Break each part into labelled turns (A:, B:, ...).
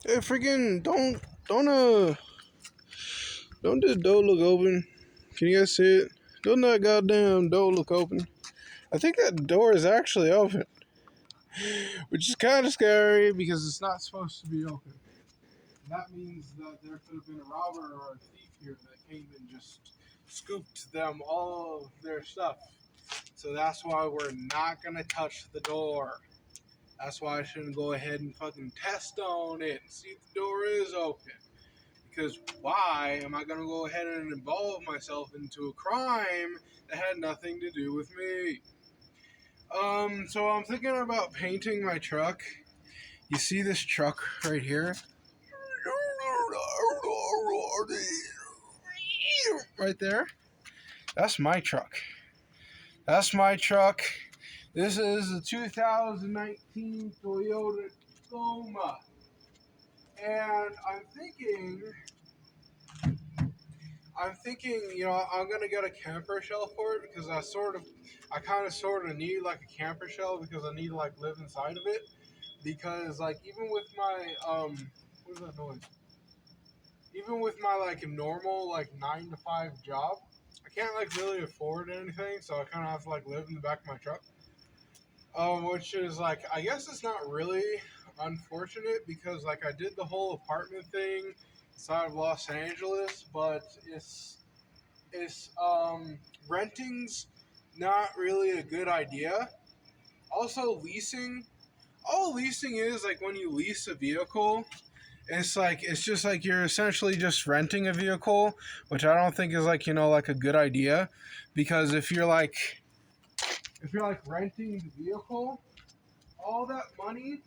A: Hey, freaking don't the door look open? Can you guys see it? Don't that goddamn door look open? I think that door is actually open, which is kind of scary because it's not supposed to be open. That means that there could have been a robber or a thief here that came and just scooped them all of their stuff. So that's why we're not gonna touch the door. That's why I shouldn't go ahead and fucking test on it and see if the door is open. Because why am I gonna go ahead and involve myself into a crime that had nothing to do with me? So I'm thinking about painting my truck. You see this truck right here? Right there? That's my truck. That's my truck. This is a 2019 Toyota Tacoma. And I'm thinking, I'm gonna get a camper shell for it because I kind of sort of need like a camper shell because I need to like live inside of it. Because like even with my what is that noise? Even with my like normal like 9 to 5 job, I can't like really afford anything, so I kind of have to like live in the back of my truck. Which is like I guess it's not really unfortunate because like I did the whole apartment thing inside of Los Angeles, but it's renting's not really a good idea. Also, leasing. All leasing is like when you lease a vehicle, it's just like you're essentially just renting a vehicle, which I don't think is like like a good idea, because if you're like renting the vehicle, all that money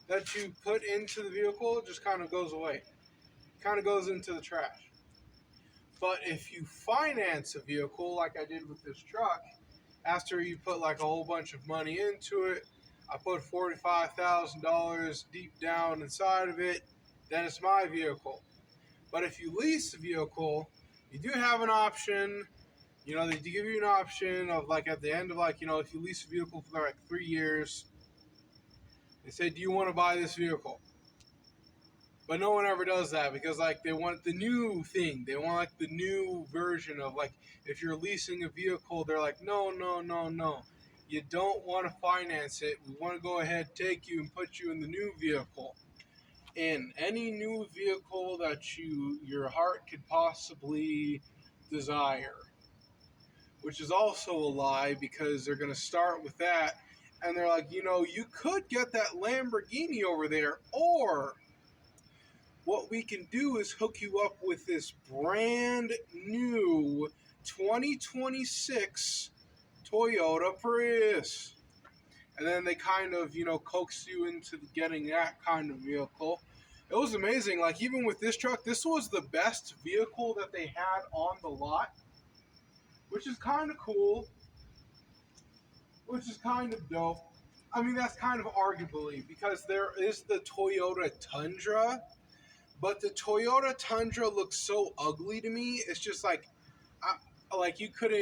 A: that you put into the vehicle just kind of goes away, kind of goes into the trash. But if you finance a vehicle like I did with this truck, after you put like a whole bunch of money into it, I put $45,000 deep down inside of it, then it's my vehicle. But if you lease a vehicle, you do have an option. They do give you an option of like at the end of like, if you lease a vehicle for like 3 years, they say, do you want to buy this vehicle? But no one ever does that because like they want the new thing. They want like the new version of like if you're leasing a vehicle, they're like, no, no, no, no. You don't want to finance it. We want to go ahead, take you and put you in the new vehicle. In any new vehicle that your heart could possibly desire. Which is also a lie because they're gonna start with that and they're like, you could get that Lamborghini over there, or what we can do is hook you up with this brand new 2026 Toyota Prius. And then they kind of, coax you into getting that kind of vehicle. It was amazing. Like, even with this truck, this was the best vehicle that they had on the lot, which is kind of cool, which is kind of dope. I mean, that's kind of arguably because there is the Toyota Tundra. But the Toyota Tundra looks so ugly to me. It's just like, like you could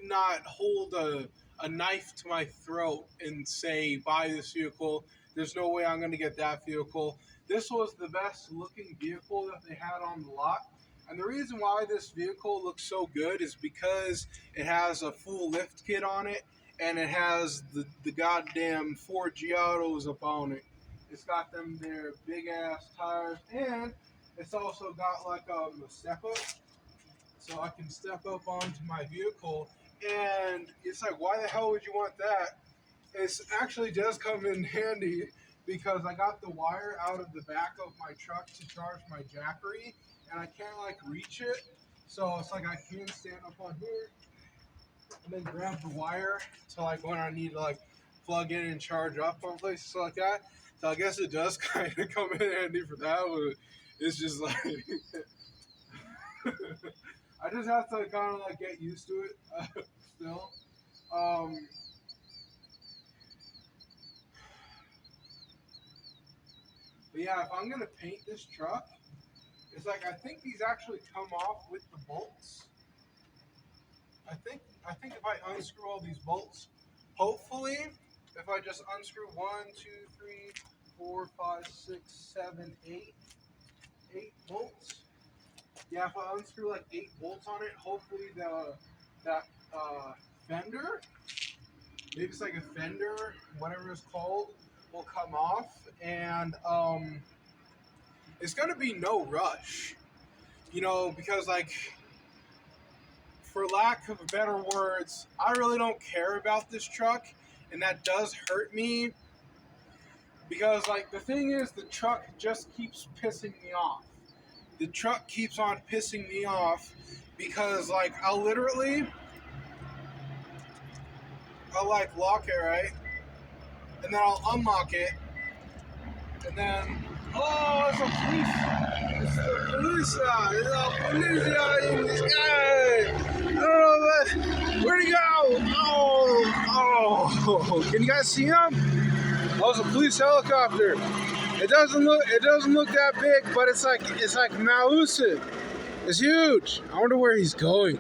A: not hold a knife to my throat and say buy this vehicle. There's no way I'm gonna get that vehicle. This was the best looking vehicle that they had on the lot. And the reason why this vehicle looks so good is because it has a full lift kit on it and it has the goddamn Ford Giottos up on it. It's got them their big ass tires, and it's also got like a step up, so I can step up onto my vehicle. And it's like, why the hell would you want that? It actually does come in handy because I got the wire out of the back of my truck to charge my Jackery, and I can't like reach it, so it's like I can stand up on here and then grab the wire to like when I need to like plug in and charge up on places like that. So I guess it does kind of come in handy for that, but it's just like I just have to kind of like get used to it still. Um, but yeah, if I'm gonna paint this truck, it's like I think these actually come off with the bolts. I think if I unscrew all these bolts, hopefully, if I just unscrew 1, 2, 3, 4, 5, 6, 7, 8. 8 bolts. Yeah, if I unscrew like 8 bolts on it, hopefully that fender, maybe it's like a fender, whatever it's called, will come off, and it's gonna be no rush, because like, for lack of better words, I really don't care about this truck, and that does hurt me because like the thing is, the truck just keeps pissing me off. The truck keeps on pissing me off because like I'll like lock it, right, and then I'll unlock it, and then it's a police, it's the police, it's a police in this guy. I don't know that. Where'd he go? Oh! Can you guys see him? Oh, it's a police helicopter. It doesn't look that big, but it's like massive. It's huge. I wonder where he's going.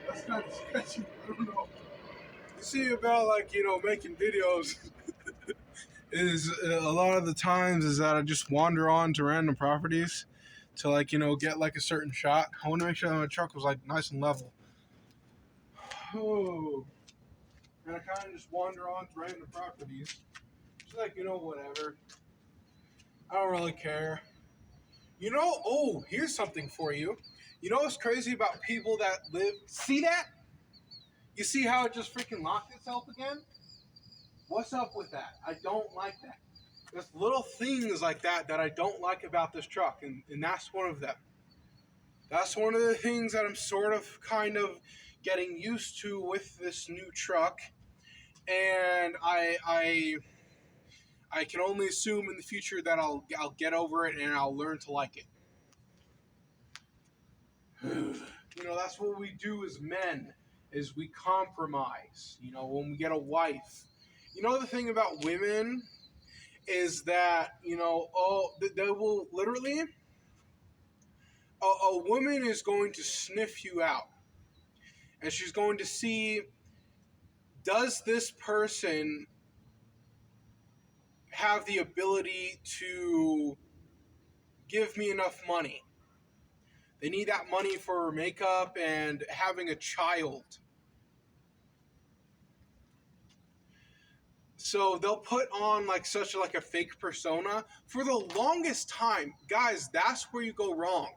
A: That's kind of sketchy. I don't know. You see about making videos is a lot of the times is that I just wander on to random properties to get like a certain shot. I want to make sure that my truck was like nice and level. Oh, and I kind of just wander on to random properties. Just whatever. I don't really care. Here's something for you. You know what's crazy about people that live? See that? You see how it just freaking locked itself again? What's up with that? I don't like that. There's little things like that I don't like about this truck, and that's one of them. That's one of the things that I'm sort of kind of getting used to with this new truck, and I can only assume in the future that I'll get over it and I'll learn to like it. That's what we do as men, is we compromise. When we get a wife. The thing about women is that, they will literally, a woman is going to sniff you out. And she's going to see, does this person have the ability to give me enough money? They need that money for makeup and having a child. So they'll put on such a fake persona for the longest time. Guys, that's where you go wrong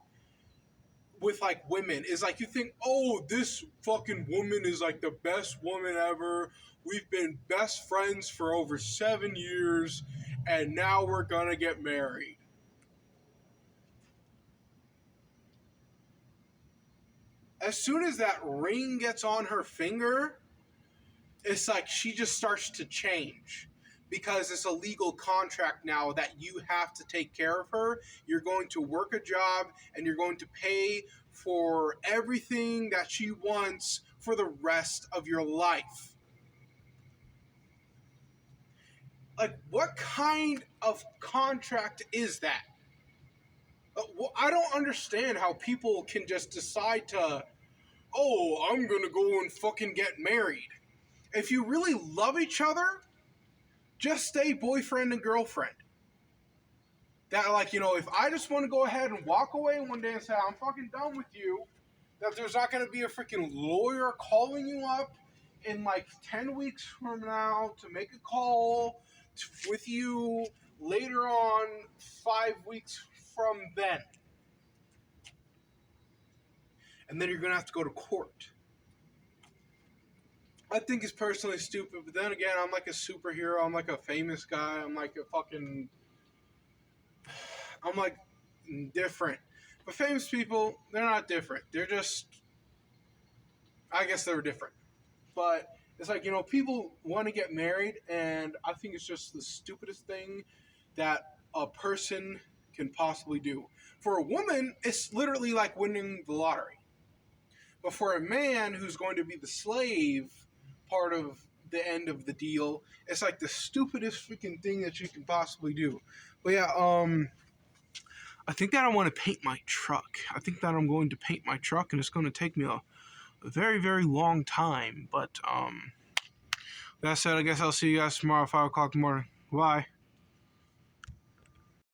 A: with women. Is you think, oh, this fucking woman is the best woman ever. We've been best friends for over 7 years, and now we're gonna get married. As soon as that ring gets on her finger, it's she just starts to change, because it's a legal contract now that you have to take care of her. You're going to work a job, and you're going to pay for everything that she wants for the rest of your life. What kind of contract is that? I don't understand how people can just decide to, oh, I'm gonna go and fucking get married. If you really love each other, just stay boyfriend and girlfriend. That if I just want to go ahead and walk away one day and say, I'm fucking done with you, that there's not going to be a freaking lawyer calling you up in 10 weeks from now to make a call with you later on 5 weeks from then. And then you're going to have to go to court. I think it's personally stupid, but then again, I'm a superhero. I'm a famous guy. I'm different. But famous people, they're not different. They're just, I guess they're different. But it's people want to get married, and I think it's just the stupidest thing that a person can possibly do. For a woman, it's literally like winning the lottery. But for a man who's going to be the slave part of the end of the deal, it's the stupidest freaking thing that you can possibly do. But yeah, I think that I want to paint my truck. I think that I'm going to paint my truck, and it's going to take me a very, very long time. But that said, I guess I'll see you guys tomorrow at 5 o'clock in the morning. Bye.